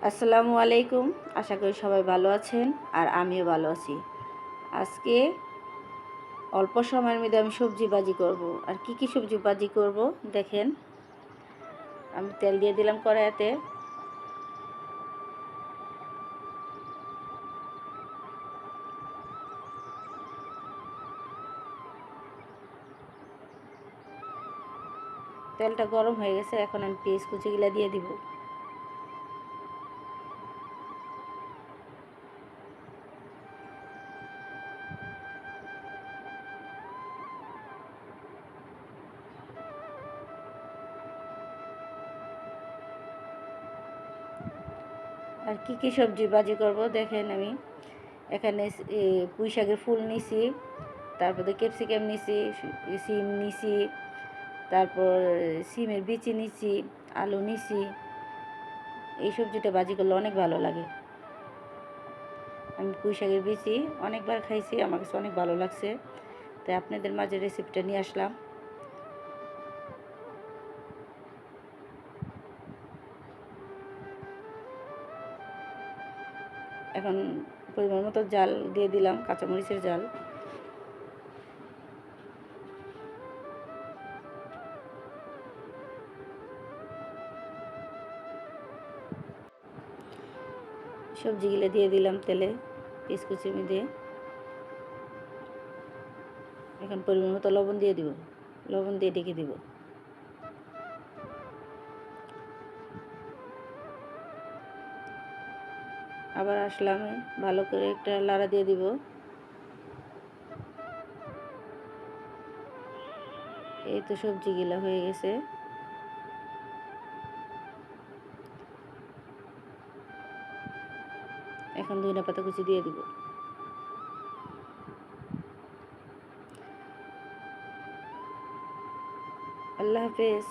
আসসালামু আলাইকুম। আশা করি সবাই ভালো আছেন আর আমিও ভালো আছি। আজকে অল্প সময়ের মধ্যে আমি সবজি ভাজি করব। আর কি সবজি ভাজি করব দেখেন। আমি তেল দিয়ে দিলাম কড়াইতে। তেলটা গরম হয়ে গেছে, এখন আমি পেঁয়াজ কুচিগুলো দিয়ে দিব। আর কি সবজি ভাজি করব দেখেন। আমি এখানে পুঁই শাকের ফুল নিছি, তারপরে ক্যাপসিকাম নিছি, সিম নিছি, তারপর সিমের বিচি নিছি, আলু নিছি। এই সবজিটা ভাজি করলে অনেক ভালো লাগে। আমি পুঁই শাকের বিচি অনেকবার খাইছি, আমার কাছে অনেক ভালো লাগছে, তাই আপনাদের মাঝে রেসিপিটা নিয়ে আসলাম। এখন পরিমাণ মতো জাল দিয়ে দিলাম, কাঁচামরিচের জাল। সবজিগুলো দিয়ে দিলাম তেলে, পেঁয়াজ কুচির মধ্যে। এখন পরিমাণ মতো লবণ দিয়ে দিব, লবণ দিয়ে ঢেকে দিব। আবার আসলাম, ভালো করে একটা লাড়া দিয়ে দিব। এই তো সবজিগুলো হয়ে গেছে। এখন ধনিয়া পাতা কুচি দিয়ে দিব। আল্লাহ হাফেজ।